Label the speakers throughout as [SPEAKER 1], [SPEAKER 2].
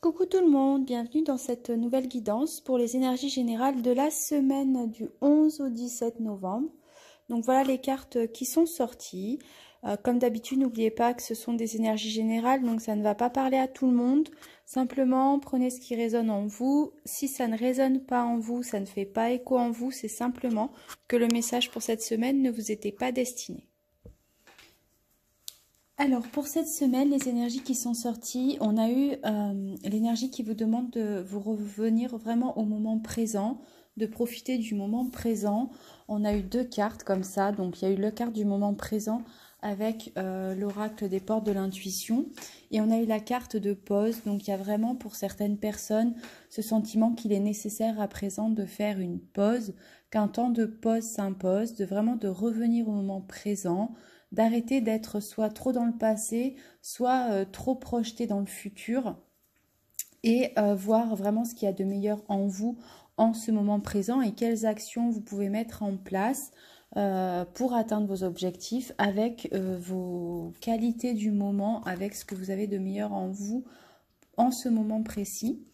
[SPEAKER 1] Coucou tout le monde, bienvenue dans cette nouvelle guidance pour les énergies générales de la semaine du 11 au 17 novembre. Donc voilà les cartes qui sont sorties. Comme d'habitude, n'oubliez pas que ce sont des énergies générales, donc ça ne va pas parler à tout le monde. Simplement, prenez ce qui résonne en vous. Si ça ne résonne pas en vous, ça ne fait pas écho en vous, c'est simplement que le message pour cette semaine ne vous était pas destiné. Alors, pour cette semaine, les énergies qui sont sorties, on a eu l'énergie qui vous demande de vous revenir vraiment au moment présent, de profiter du moment présent. On a eu deux cartes comme ça, donc il y a eu la carte du moment présent avec l'oracle des portes de l'intuition et on a eu la carte de pause. Donc il y a vraiment pour certaines personnes ce sentiment qu'il est nécessaire à présent de faire une pause, qu'un temps de pause s'impose, de vraiment de revenir au moment présent, d'arrêter d'être soit trop dans le passé, soit trop projeté dans le futur et voir vraiment ce qu'il y a de meilleur en vous en ce moment présent et quelles actions vous pouvez mettre en place pour atteindre vos objectifs avec vos qualités du moment, avec ce que vous avez de meilleur en vous en ce moment précis.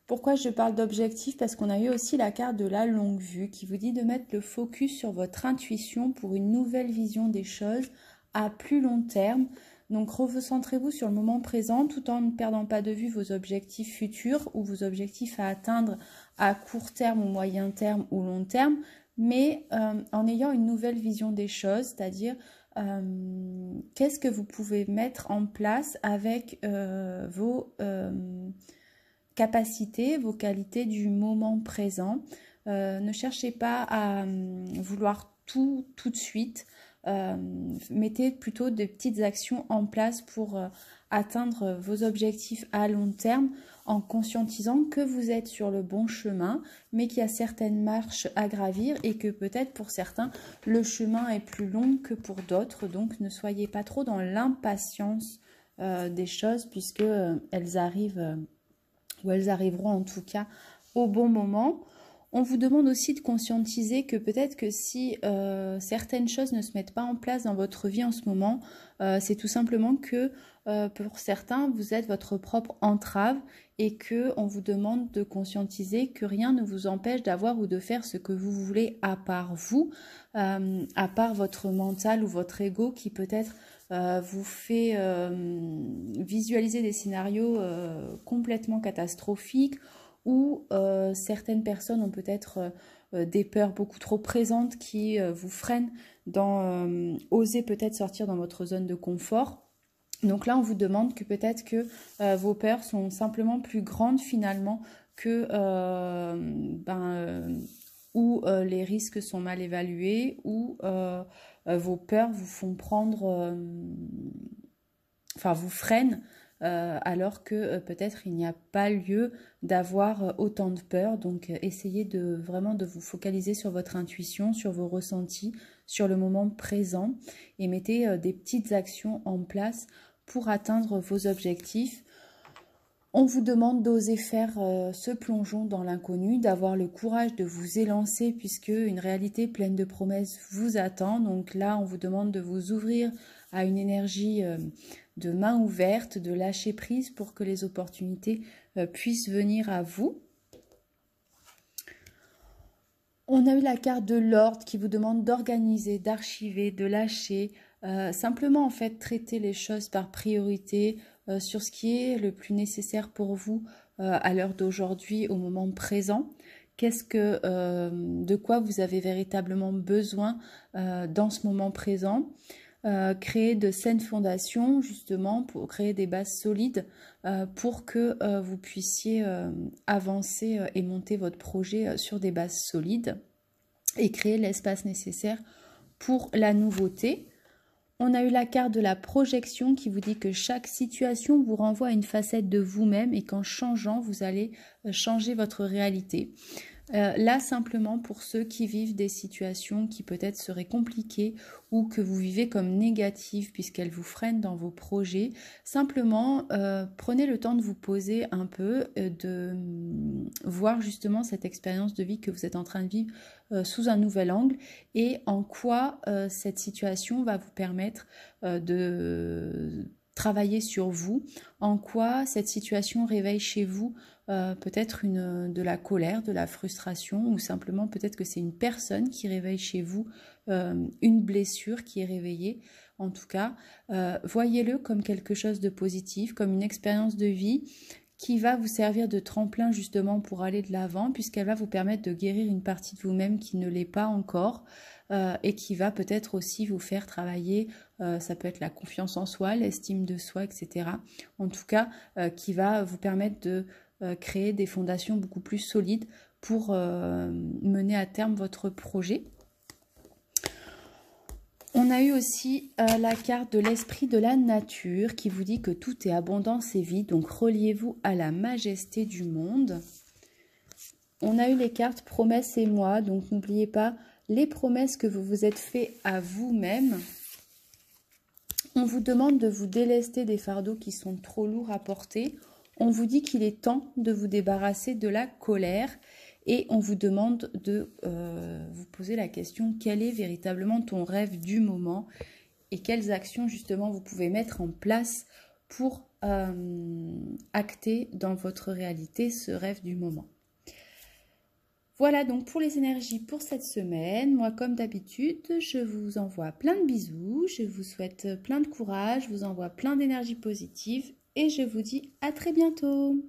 [SPEAKER 1] Pourquoi je parle d'objectif? Parce qu'on a eu aussi la carte de la longue vue qui vous dit de mettre le focus sur votre intuition pour une nouvelle vision des choses à plus long terme. Donc recentrez-vous sur le moment présent tout en ne perdant pas de vue vos objectifs futurs ou vos objectifs à atteindre à court terme ou moyen terme ou long terme, mais en ayant une nouvelle vision des choses, c'est-à-dire qu'est-ce que vous pouvez mettre en place avec vos capacités, vos qualités du moment présent. Ne cherchez pas à vouloir tout de suite. Mettez plutôt des petites actions en place pour atteindre vos objectifs à long terme en conscientisant que vous êtes sur le bon chemin, mais qu'il y a certaines marches à gravir et que peut-être pour certains, le chemin est plus long que pour d'autres. Donc ne soyez pas trop dans l'impatience des choses puisque elles arrivent ou elles arriveront en tout cas au bon moment. On vous demande aussi de conscientiser que peut-être que si certaines choses ne se mettent pas en place dans votre vie en ce moment, c'est tout simplement que pour certains, vous êtes votre propre entrave et qu'on vous demande de conscientiser que rien ne vous empêche d'avoir ou de faire ce que vous voulez à part vous, à part votre mental ou votre ego qui peut-être vous fait visualiser des scénarios complètement catastrophiques ou certaines personnes ont peut-être des peurs beaucoup trop présentes qui vous freinent dans oser peut-être sortir dans votre zone de confort. Donc là, on vous demande que peut-être que vos peurs sont simplement plus grandes finalement que ou les risques sont mal évalués ou vos peurs vous font prendre, vous freinent alors que peut-être il n'y a pas lieu d'avoir autant de peur. Donc essayez vraiment de vous focaliser sur votre intuition, sur vos ressentis, sur le moment présent et mettez des petites actions en place pour atteindre vos objectifs. On vous demande d'oser faire ce plongeon dans l'inconnu, d'avoir le courage de vous élancer puisque une réalité pleine de promesses vous attend. Donc là, on vous demande de vous ouvrir à une énergie de main ouverte, de lâcher prise pour que les opportunités puissent venir à vous. On a eu la carte de l'ordre qui vous demande d'organiser, d'archiver, de lâcher, simplement en fait traiter les choses par priorité sur ce qui est le plus nécessaire pour vous à l'heure d'aujourd'hui, au moment présent. De quoi vous avez véritablement besoin dans ce moment présent. Créer de saines fondations justement pour créer des bases solides pour que vous puissiez avancer et monter votre projet sur des bases solides et créer l'espace nécessaire pour la nouveauté. On a eu la carte de la projection qui vous dit que chaque situation vous renvoie à une facette de vous-même et qu'en changeant, vous allez changer votre réalité. Là, simplement pour ceux qui vivent des situations qui peut-être seraient compliquées ou que vous vivez comme négatives puisqu'elles vous freinent dans vos projets, simplement prenez le temps de vous poser un peu, de voir justement cette expérience de vie que vous êtes en train de vivre sous un nouvel angle et en quoi cette situation va vous permettre de travailler sur vous, en quoi cette situation réveille chez vous peut-être de la colère, de la frustration, ou simplement peut-être que c'est une personne qui réveille chez vous une blessure qui est réveillée. En tout cas, voyez-le comme quelque chose de positif, comme une expérience de vie qui va vous servir de tremplin justement pour aller de l'avant, puisqu'elle va vous permettre de guérir une partie de vous-même qui ne l'est pas encore, et qui va peut-être aussi vous faire travailler, ça peut être la confiance en soi, l'estime de soi, etc. En tout cas, qui va vous permettre de créer des fondations beaucoup plus solides pour mener à terme votre projet. On a eu aussi la carte de l'esprit de la nature qui vous dit que tout est abondance et vie, donc reliez-vous à la majesté du monde. On a eu les cartes promesses et moi, donc n'oubliez pas les promesses que vous vous êtes fait à vous-même. On vous demande de vous délester des fardeaux qui sont trop lourds à porter. On vous dit qu'il est temps de vous débarrasser de la colère. Et on vous demande de vous poser la question, quel est véritablement ton rêve du moment et quelles actions justement vous pouvez mettre en place pour acter dans votre réalité ce rêve du moment. Voilà donc pour les énergies pour cette semaine. Moi, comme d'habitude, je vous envoie plein de bisous, je vous souhaite plein de courage, je vous envoie plein d'énergie positive et je vous dis à très bientôt.